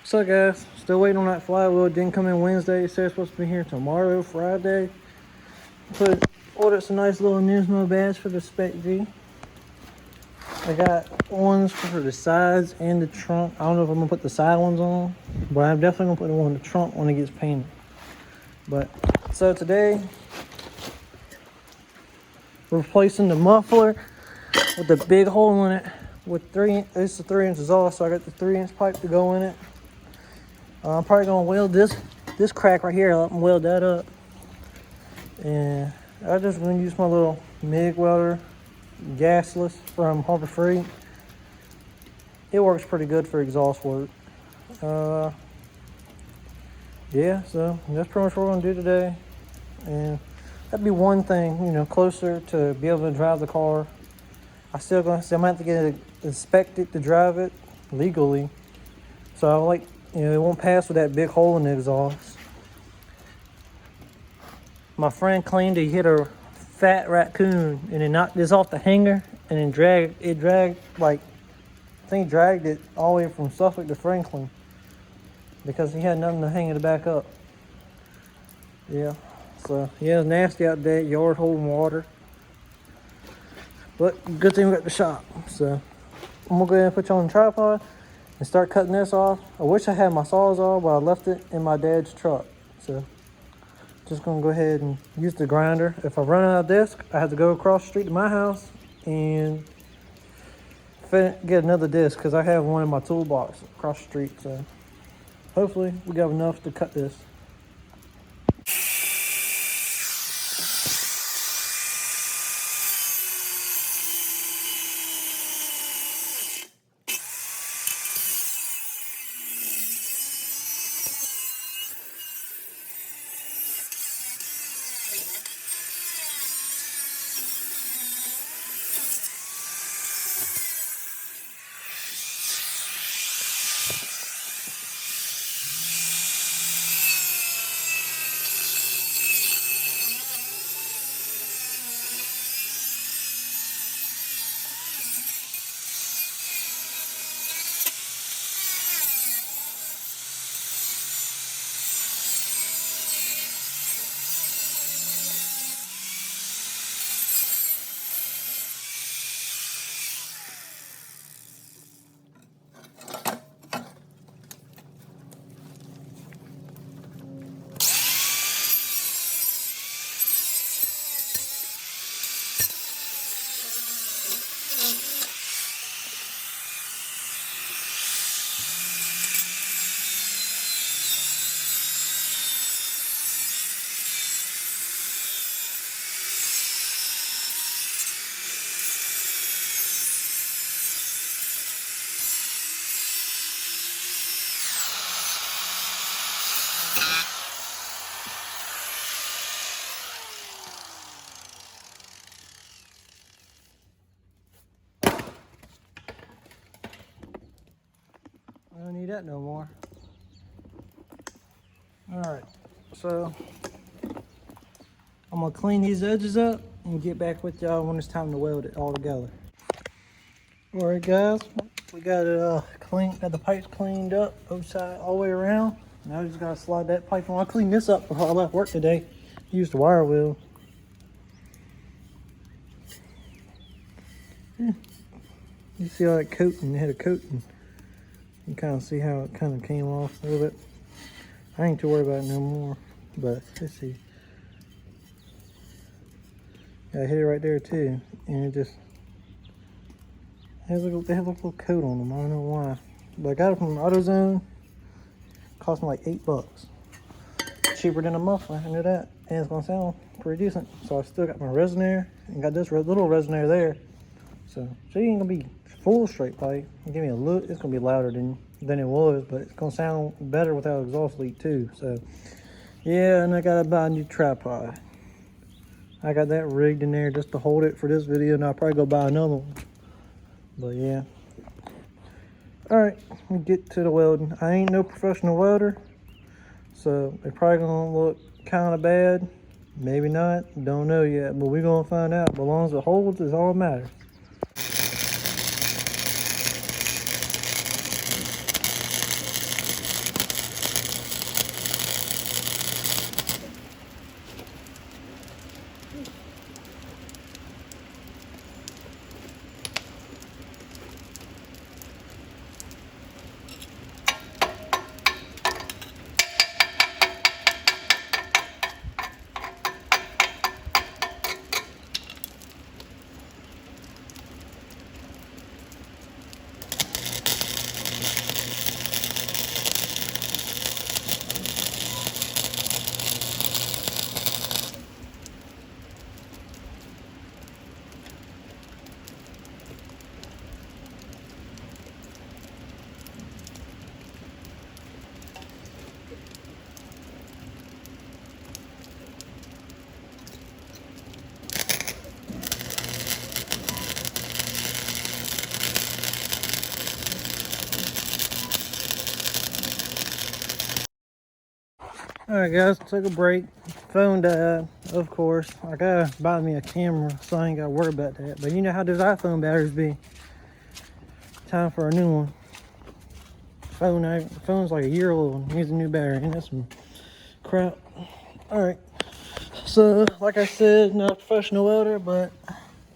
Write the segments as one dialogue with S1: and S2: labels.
S1: So guys, still waiting on that flywheel. It didn't come in Wednesday. It said it's supposed to be here tomorrow, Friday. Ordered some nice little Nismo badge for the Spec V. I got ones for the sides and the trunk. I don't know if I'm gonna put the side ones on, but I'm definitely gonna put the one in the trunk when it gets painted. But so today, we're replacing the muffler with the big hole in it with it's the 3 inches off, so I got the 3-inch pipe to go in it. I'm probably gonna weld this crack right here up and weld that up. And I just gonna use my little MIG welder, gasless from Harbor Freight. It works pretty good for exhaust work. Yeah, so that's pretty much what we're gonna do today. And that'd be one thing, closer to be able to drive the car. I'm gonna have to get it inspected to drive it legally. So it won't pass with that big hole in the exhaust. My friend claimed he hit a fat raccoon and it knocked this off the hanger and then dragged it all the way from Suffolk to Franklin because he had nothing to hang it back up. Yeah, so yeah, it's nasty out there, yard holding water. But good thing we got the shop. So I'm gonna go ahead and put you on the tripod and start cutting this off. I wish I had my Sawzall, but I left it in my dad's truck. So just gonna go ahead and use the grinder. If I run out of disc, I have to go across the street to my house and get another disc because I have one in my toolbox across the street. So hopefully we got enough to cut this. I don't need that no more. Alright, so I'm gonna clean these edges up and get back with y'all when it's time to weld it all together. Alright guys, we got it got the pipes cleaned up both sides all the way around. Now I just gotta slide that pipe on. I cleaned this up before I left work today. Used the wire wheel. You see all that coating, it had a coating. You kind of see how it kind of came off a little bit. I ain't too worried about it no more, but let's see. Yeah, I hit it right there too, and it just they have a little coat on them. I don't know why, but I got it from AutoZone. Cost me like $8. Cheaper than a muffler, I know that, and it's gonna sound pretty decent. So I still got my resonator and got this little resonator there. So she ain't gonna be full straight pipe. Give me a look. It's gonna be louder than it was, but it's gonna sound better without exhaust leak too. So yeah, and I gotta buy a new tripod. I got that rigged in there just to hold it for this video, and I'll probably go buy another one. But yeah. All right, we get to the welding. I ain't no professional welder, so they're probably gonna look kind of bad. Maybe not. Don't know yet, but we're gonna find out. But as long as it holds, is all that matters. Alright guys, took a break. Phone died, of course. I gotta buy me a camera so I ain't gotta worry about that. But you know how those iPhone batteries be. Time for a new one. Phone's like a year old. Needs a new battery, and that's some crap. Alright. So, like I said, not a professional welder, but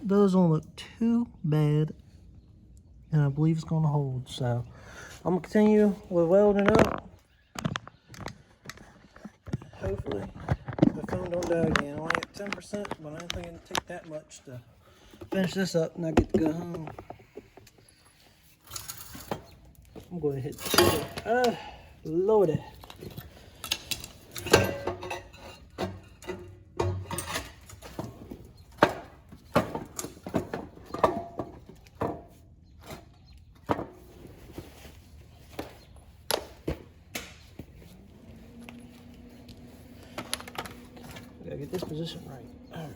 S1: those don't look too bad. And I believe it's gonna hold. So I'm gonna continue with welding up. Hopefully the phone don't die again. I only at 10%, but I didn't think it'd take that much to finish this up and I get to go home. I'm going to hit Lordy. Gotta get this position right. Alright.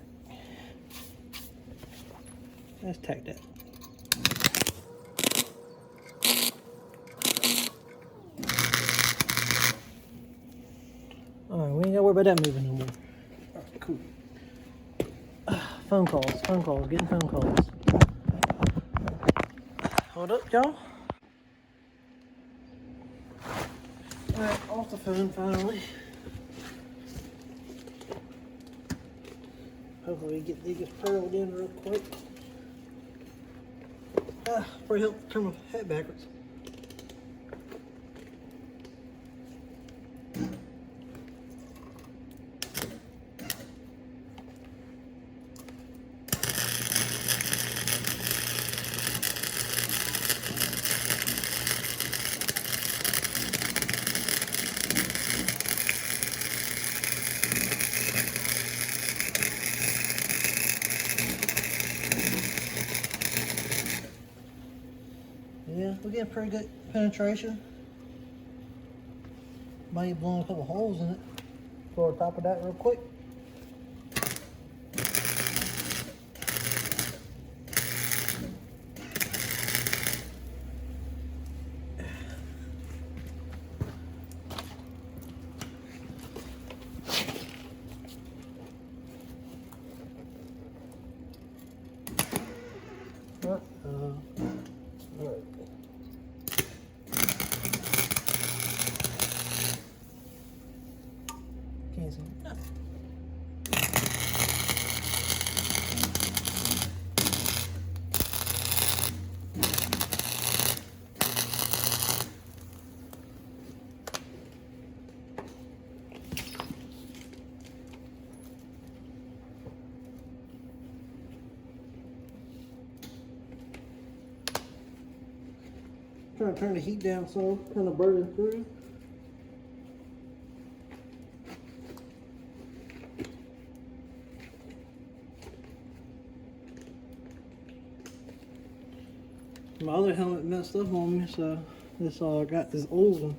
S1: Let's tack that. Alright, we ain't gotta worry about that moving no more. Alright, cool. Phone calls, getting phone calls. Hold up, y'all. Alright, off the phone finally. Hopefully we get these pearled in real quick. Probably help turn my head backwards. Yeah, we're getting pretty good penetration. Might be blowing a couple holes in it. Go on top of that real quick. Alright. Can't see nothing. Trying to turn the heat down so kind of burning through. My other helmet messed up on me, so this all I got this old one.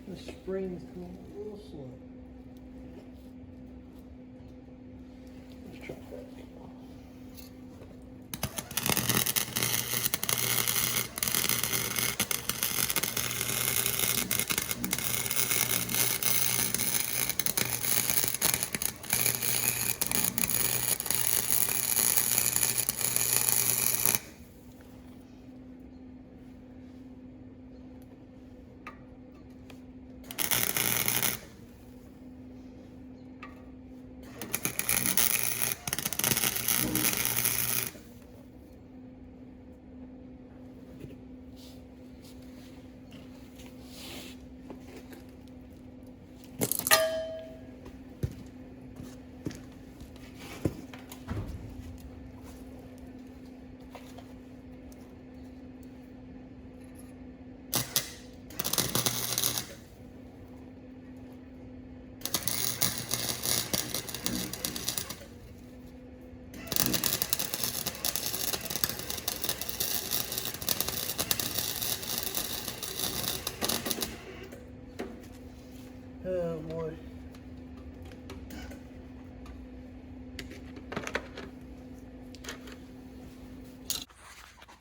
S1: The spring's coming a little slow. Let's try that.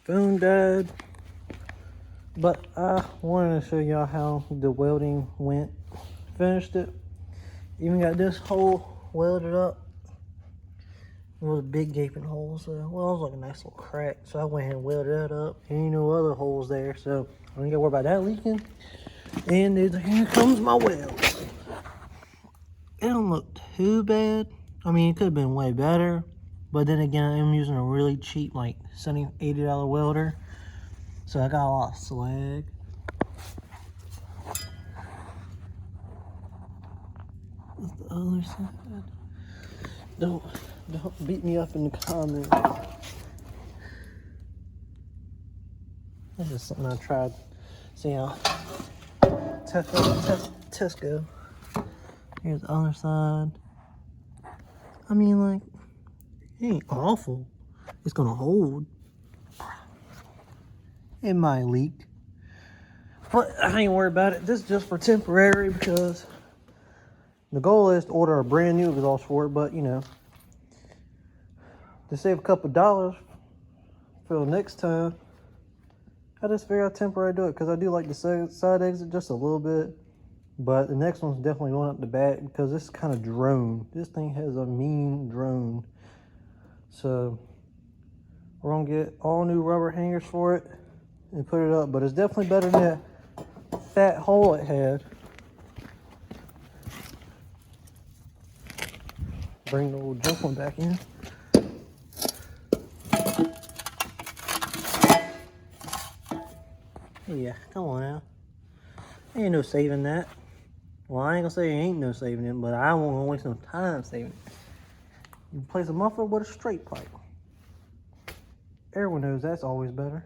S1: phone died. But I wanted to show y'all how the welding went. Finished it. Even got this hole welded up. It was a big gaping hole, so well, it was like a nice little crack. So I went ahead and welded that up. Ain't no other holes there, so I don't gotta worry about that leaking. And here comes my weld. It don't look too bad. I mean, it could have been way better, but then again, I'm using a really cheap, like $70, $80 welder, so I got a lot of slag. What's the other side? Don't beat me up in the comments. That's just something I tried. See how test go. Here's the other side. I mean, like, it ain't awful. It's gonna hold. It might leak, but I ain't worried about it. This is just for temporary because the goal is to order a brand new exhaust for it, but you know, to save a couple dollars for the next time, I just figured I'd temporarily do it because I do like the side exit just a little bit, but the next one's definitely going up the back because this kind of drone. This thing has a mean drone, so we're gonna get all new rubber hangers for it and put it up, but it's definitely better than that fat hole it had. Bring the old junk one back in. Yeah, come on now. Ain't no saving that. Well, I ain't gonna say ain't no saving it, but I won't waste no time saving it. You replace a muffler with a straight pipe. Everyone knows that's always better.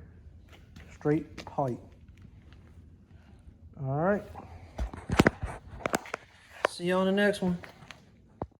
S1: Straight pipe. All right. See you on the next one.